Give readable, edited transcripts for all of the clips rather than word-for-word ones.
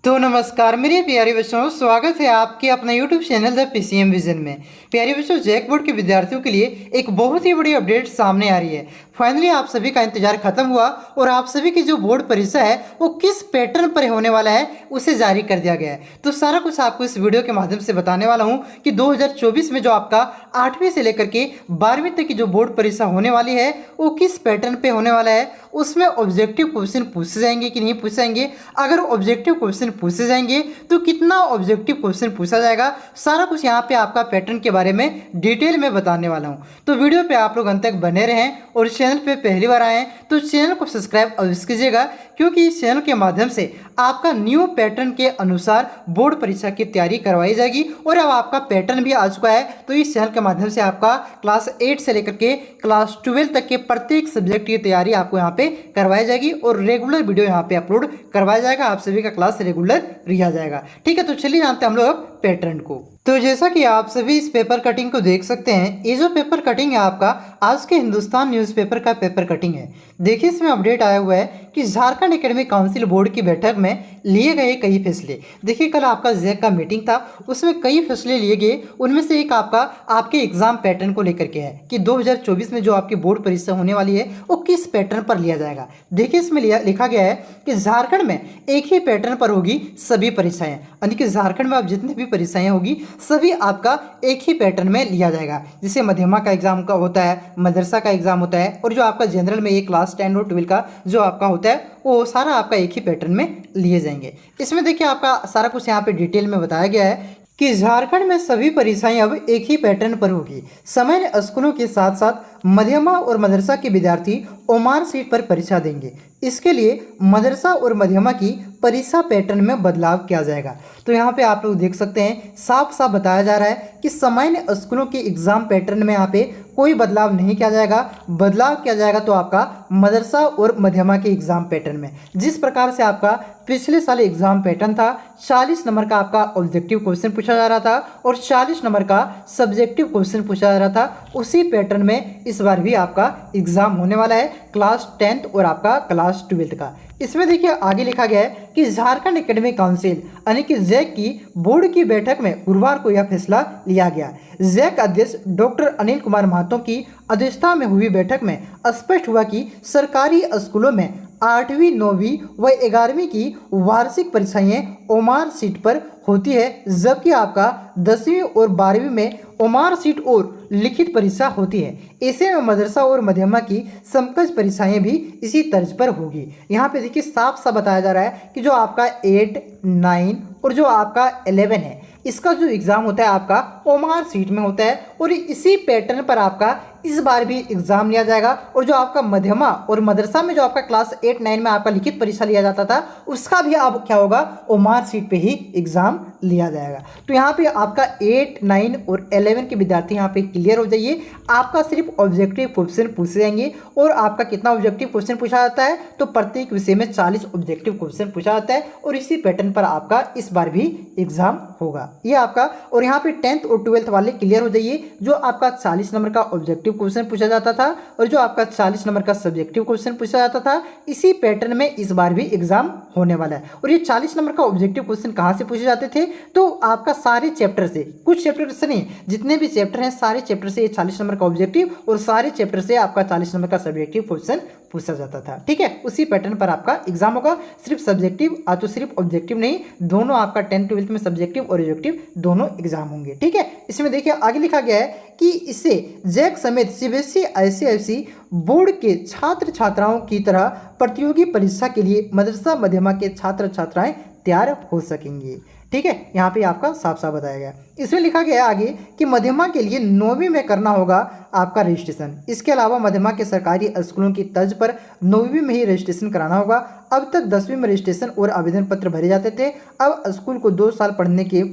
तो नमस्कार मेरे प्यारे बच्चों, स्वागत है आपके अपना YouTube channel the PCM vision में। प्यारे बच्चों, जैक बोर्ड के विद्यार्थियों के लिए एक बहुत ही बड़ी अपडेट सामने आ रही है। फाइनली आप सभी का इंतजार खत्म हुआ और आप सभी की जो बोर्ड परीक्षा है वो किस पैटर्न पर होने वाला है उसे जारी कर दिया गया है। तो सारा कुछ आपको इस वीडियो के माध्यम से बताने वाला हूँ कि 2024 में जो आपका 8वीं से लेकर के 12वीं तक की जो बोर्ड परीक्षा होने वाली है वो किस पैटर्न पे होने वाला है, उसमें ऑब्जेक्टिव क्वेश्चन पूछे जाएंगे कि नहीं पूछे जाएंगे, अगर ऑब्जेक्टिव क्वेश्चन पूछे जाएंगे तो कितना ऑब्जेक्टिव क्वेश्चन पूछा जाएगा, सारा कुछ यहाँ पे आपका पैटर्न के बारे में डिटेल में बताने वाला हूँ। तो वीडियो पे आप लोग अंत तक बने रहें और चैनल पे पहली बार आए हैं तो चैनल को सब्सक्राइब अवश्य कीजिएगा, क्योंकि इस चैनल के माध्यम से आपका न्यू पैटर्न के अनुसार बोर्ड परीक्षा की तैयारी करवाई जाएगी। और अब आपका पैटर्न भी आ चुका है तो इस चैनल के माध्यम से आपका क्लास 8 से लेकर के क्लास 12 तक के प्रत्येक सब्जेक्ट की तैयारी आपको यहाँ पे करवाई जाएगी और रेगुलर वीडियो यहाँ पे अपलोड करवाया जाएगा। आप सभी का क्लास रेगुलर लिया जाएगा। ठीक है, तो चलिए जानते हैं हम लोग अब पैटर्न को। तो जैसा कि आप सभी इस पेपर कटिंग को देख सकते हैं, ये जो पेपर कटिंग है आपका आज के हिंदुस्तान न्यूज़पेपर का पेपर कटिंग है। देखिए, इसमें अपडेट आया हुआ है कि झारखंड एकेडमिक काउंसिल बोर्ड की बैठक में लिए गए कई फैसले। देखिए, कल आपका जैक का मीटिंग था, उसमें कई फैसले लिए गए। उनमें से एक आपका आपके एग्जाम पैटर्न को लेकर के है कि 2024 में जो आपकी बोर्ड परीक्षा होने वाली है वो किस पैटर्न पर लिया जाएगा। देखिए, इसमें लिखा गया है कि झारखंड में एक ही पैटर्न पर होगी सभी परीक्षाएं, यानी कि झारखंड में आप जितनी भी परीक्षाएं होगी सभी आपका एक ही पैटर्न में लिया जाएगा। जैसे मध्यमा का एग्जाम का होता है, मदरसा का एग्जाम होता है, और जो आपका जनरल में ये क्लास 10 और 12 का जो आपका होता है वो सारा आपका एक ही पैटर्न में लिए जाएंगे। इसमें देखिए आपका सारा कुछ यहाँ पे डिटेल में बताया गया है कि झारखंड में सभी परीक्षाएं अब एक ही पैटर्न पर होगी। सामान्य स्कूलों के साथ साथ मध्यमा और मदरसा के विद्यार्थी ओमार सीट पर परीक्षा देंगे। इसके लिए मदरसा और मध्यमा की परीक्षा पैटर्न में बदलाव किया जाएगा। तो यहाँ पे आप लोग देख सकते हैं, साफ साफ बताया जा रहा है कि सामान्य स्कूलों के एग्जाम पैटर्न में यहाँ पे कोई बदलाव नहीं किया जाएगा। बदलाव किया जाएगा तो आपका मदरसा और मध्यमा के एग्जाम पैटर्न में। जिस प्रकार से आपका पिछले साल एग्जाम पैटर्न था, 40 नंबर का आपका ऑब्जेक्टिव क्वेश्चन पूछा जा रहा था और 40 नंबर का सब्जेक्टिव क्वेश्चन पूछा जा रहा था, उसी पैटर्न में इस बार भी आपका एग्जाम होने वाला है क्लास 10th और आपका क्लास 12th का। इसमें देखिए आगे लिखा गया है कि झारखंड एकेडमिक काउंसिल यानी कि जैक की बोर्ड की बैठक में गुरुवार को यह फैसला लिया गया। जैक अध्यक्ष डॉक्टर अनिल कुमार महतो की अध्यक्षता में हुई बैठक में स्पष्ट हुआ कि सरकारी स्कूलों में 8वीं 9वीं व 11वीं की वार्षिक परीक्षाएं ओमार सीट पर होती है, जबकि आपका 10वीं और 12वीं में ओमार सीट और लिखित परीक्षा होती है। ऐसे में मदरसा और मध्यमा की समकक्ष परीक्षाएं भी इसी तर्ज पर होगी। यहाँ पे देखिए साफ साफ बताया जा रहा है कि जो आपका 8, 9 और जो आपका 11 है, इसका जो एग्ज़ाम होता है आपका ओमार सीट में होता है और इसी पैटर्न पर आपका इस बार भी एग्जाम लिया जाएगा। और जो आपका मध्यमा और मदरसा में जो आपका क्लास 8, 9 में आपका लिखित परीक्षा लिया जाता था, उसका भी अब क्या होगा, ओमार सीट पे ही एग्जाम लिया जाएगा। तो यहाँ पे आपका 8, 9 और 11 के विद्यार्थी यहाँ पे क्लियर हो जाइए। आपका सिर्फ ऑब्जेक्टिव क्वेश्चन पूछे जाएंगे और आपका कितना ऑब्जेक्टिव क्वेश्चन पूछा जाता है, तो प्रत्येक विषय में 40 ऑब्जेक्टिव क्वेश्चन पूछा जाता है और इसी पैटर्न पर आपका इस बार भी एग्जाम होगा ये आपका। और यहाँ पे 10th और 12th वाले क्लियर हो जाइए। जो आपका 40 नंबर का ऑब्जेक्टिव क्वेश्चन पूछा जाता था और जो आपका 40 नंबर का सब्जेक्टिव क्वेश्चन पूछा जाता था, इसी पैटर्न में इस बार भी एग्जाम होने वाला है। और ये 40 नंबर का ऑब्जेक्टिव क्वेश्चन कहाँ से पूछे जाते थे, तो आपका सारे चैप्टर से, कुछ चैप्टर से नहीं, जितने भी चैप्टर हैं सारे चैप्टर से ये 40 नंबर का ऑब्जेक्टिव और सारे चैप्टर से आपका 40 नंबर का सब्जेक्टिव क्वेश्चन पूछा जाता था। ठीक है, उसी पैटर्न पर आपका एग्जाम होगा। सिर्फ सब्जेक्टिव तो सिर्फ ऑब्जेक्टिव नहीं, दोनों आपका 10th 12th में सब्जेक्टिव और ऑब्जेक्टिव दोनों एग्जाम होंगे। ठीक है, इसमें देखिए आगे लिखा गया है कि इससे जैक समेत सीबीएसई आईसीएसई बोर्ड के छात्र छात्राओं की तरह प्रतियोगी परीक्षा के लिए मदरसा मध्यमा के छात्र छात्राएं तैयार हो सकेंगे। ठीक है, यहाँ पे आपका साफ साफ बताया गया। इसमें लिखा गया है आगे कि मध्यमा के लिए 9वीं में करना होगा आपका रजिस्ट्रेशन। इसके अलावा मध्यमा के सरकारी स्कूलों की तर्ज पर 9वीं में ही रजिस्ट्रेशन कराना होगा। अब तक 10वीं में रजिस्ट्रेशन और आवेदन पत्र भरे जाते थे, अब स्कूल को 2 साल पढ़ने के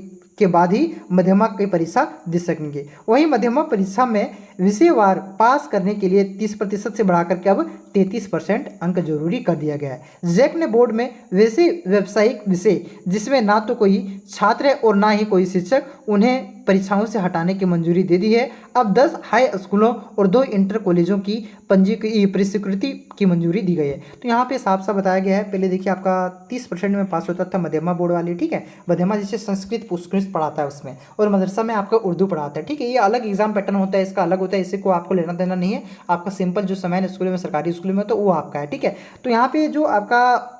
बाद ही मध्यमा की परीक्षा दे सकेंगे। वहीं मध्यमा परीक्षा में विषयवार पास करने के लिए 30% से बढ़ाकर के अब 33% अंक जरूरी कर दिया गया है। जैक ने बोर्ड में वैसे व्यावसायिक विषय जिसमें ना तो कोई छात्र है और ना ही कोई शिक्षक, उन्हें परीक्षाओं से हटाने की मंजूरी दे दी है। अब 10 हाई स्कूलों और 2 इंटर कॉलेजों की प्रस्वीकृति की मंजूरी दी गई है। तो यहाँ पे साफ साफ बताया गया है। पहले देखिए आपका 30% में पास होता था मध्यमा बोर्ड वाली, ठीक है। मध्यमा जिसे संस्कृत पुष्कृत पढ़ाता है उसमें, और मदरसा में आपका उर्दू पढ़ाता है, ठीक है। ये अलग एग्जाम पैटर्न होता है, इसका अलग होता है, इसी को आपको लेना देना नहीं है। आपका सिंपल जो समय स्कूल में, सरकारी स्कूल में, तो वो आपका है, ठीक है। तो यहाँ पे जो आपका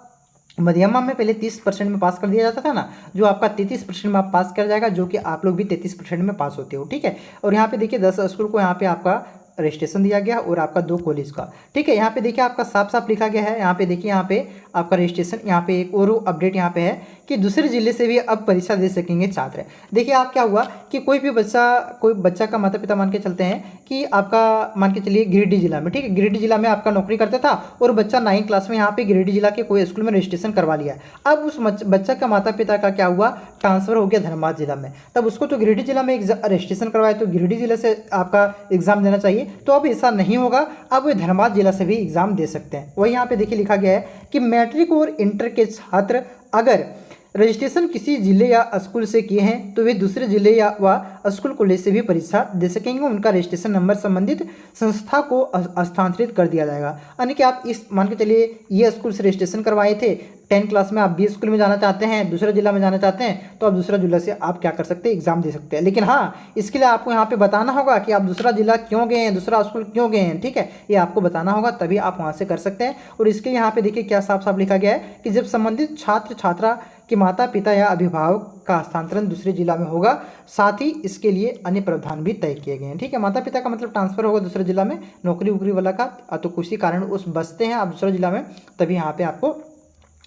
मध्यमा में पहले 30% में पास कर दिया जाता था ना, जो आपका 33% में आप पास कर जाएगा, जो कि आप लोग भी 33% में पास होते हो, ठीक है। और यहाँ पे देखिए 10 स्कूल को यहाँ पे आपका रजिस्ट्रेशन दिया गया और आपका 2 कॉलेज का, ठीक है। यहाँ पे देखिए आपका साफ साफ लिखा गया है। यहाँ पे देखिए, यहाँ पे आपका रजिस्ट्रेशन, यहाँ पे एक और अपडेट यहाँ पे है कि दूसरे जिले से भी अब परीक्षा दे सकेंगे छात्र। देखिए आप क्या हुआ कि कोई बच्चा का माता पिता मान के चलते हैं कि आपका मान के चलिए गिरिडीह जिला में, ठीक है, गिरिडीह जिला में आपका नौकरी करता था और बच्चा 9th क्लास में यहाँ पे गिरिडीह जिला के कोई स्कूल में रजिस्ट्रेशन करवा लिया। अब उस बच्चा का माता पिता का क्या हुआ, ट्रांसफर हो गया धनबाद जिला में। तब उसको तो गिरिडीह जिला में रजिस्ट्रेशन करवाया, तो गिरिडीह जिले से आपका एग्जाम देना चाहिए। तो अब ऐसा नहीं होगा, अब वे धनबाद जिला से भी एग्जाम दे सकते हैं। वही यहाँ पे देखिए लिखा गया है कि मैट्रिक और इंटर के छात्र अगर रजिस्ट्रेशन किसी जिले या स्कूल से किए हैं तो वे दूसरे जिले या व स्कूल कॉलेज से भी परीक्षा दे सकेंगे। उनका रजिस्ट्रेशन नंबर संबंधित संस्था को हस्तांतरित कर दिया जाएगा। यानी कि आप इस मान के चलिए ये स्कूल से रजिस्ट्रेशन करवाए थे, 10th क्लास में आप बी स्कूल में जाना चाहते हैं, दूसरे जिला में जाना चाहते हैं, तो आप दूसरा जिला से आप क्या कर सकते हैं, एग्जाम दे सकते हैं। लेकिन हाँ, इसके लिए आपको यहाँ पे बताना होगा कि आप दूसरा जिला क्यों गए हैं, दूसरा स्कूल क्यों गए हैं, ठीक है। ये आपको बताना होगा, तभी आप वहाँ से कर सकते हैं। और इसके यहाँ पे देखिए क्या साफ साफ लिखा गया है कि जब संबंधित छात्र छात्रा के माता पिता या अभिभावक का हस्तांतरण दूसरे जिला में होगा, साथ ही इसके लिए अन्य प्रावधान भी तय किए गए हैं, ठीक है। माता पिता का मतलब ट्रांसफर होगा दूसरे जिला में, नौकरी वोकरी वाला का, तो किसी कारण उस बसते हैं आप दूसरे जिला में, तभी यहाँ पे आपको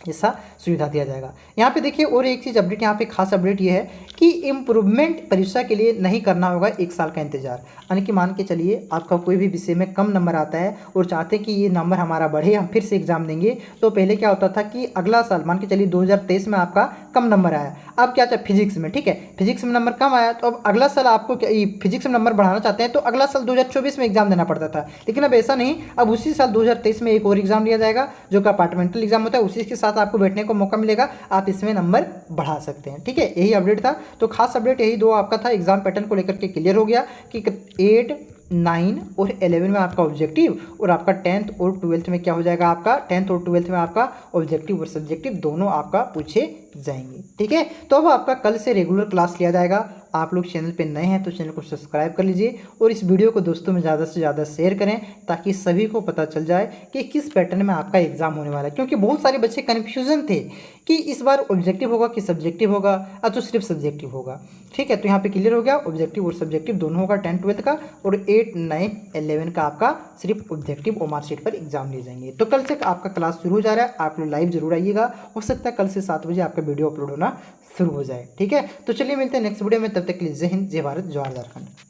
ऐसा सुविधा दिया जाएगा। यहाँ पे देखिए और एक चीज़ अपडेट, यहाँ पे खास अपडेट ये है कि इम्प्रूवमेंट परीक्षा के लिए नहीं करना होगा 1 साल का इंतजार। यानी कि मान के चलिए आपका कोई भी विषय में कम नंबर आता है और चाहते कि ये नंबर हमारा बढ़े, हम फिर से एग्जाम देंगे, तो पहले क्या होता था कि अगला साल मान के चलिए 2023 में आपका कम नंबर आया, अब क्या चाहे फिजिक्स में, ठीक है, फिजिक्स में नंबर कम आया, तो अब अगला साल आपको फिजिक्स में नंबर बढ़ाना चाहते हैं तो अगला साल 2024 में एग्जाम देना पड़ता था। लेकिन अब ऐसा नहीं, अब उसी साल 2023 में एक और एग्जाम दिया जाएगा जो कि अपार्टमेंटल एग्जाम होता है, उसी के साथ आपको बैठने को मौका मिलेगा, आप इसमें नंबर बढ़ा सकते हैं, ठीक है। यही अपडेट था। तो खास अपडेट यही 2 आपका था। एग्जाम पैटर्न को लेकर के क्लियर हो गया कि 8, 9 और 11 में आपका ऑब्जेक्टिव, और आपका 10th और 12th में क्या हो जाएगा, आपका 10th और 12th में आपका ऑब्जेक्टिव और सब्जेक्टिव दोनों आपका पूछे जाएंगे, ठीक है। तो अब आपका कल से रेगुलर क्लास लिया जाएगा। आप लोग चैनल पे नए हैं तो चैनल को सब्सक्राइब कर लीजिए और इस वीडियो को दोस्तों में ज़्यादा से ज़्यादा शेयर करें, ताकि सभी को पता चल जाए कि किस पैटर्न में आपका एग्जाम होने वाला है। क्योंकि बहुत सारे बच्चे कन्फ्यूजन थे कि इस बार ऑब्जेक्टिव होगा कि सब्जेक्टिव होगा, या तो सिर्फ सब्जेक्टिव होगा, ठीक है। तो यहाँ पे क्लियर हो गया, ऑब्जेक्टिव और सब्जेक्टिव दोनों होगा 10th 12th का, और 8, 9, 11 का आपका सिर्फ ऑब्जेक्टिव और मार्कशीट पर एग्जाम लिए जाएंगे। तो कल से आपका क्लास शुरू हो जा रहा है, आप लोग लाइव जरूर आइएगा। हो सकता है कल से 7 बजे आपका वीडियो अपलोड होना शुरू हो जाए, ठीक है। तो चलिए मिलते हैं नेक्स्ट वीडियो में, तब तक के लिए जय हिंद, जय भारत, जवाहर झारखंड।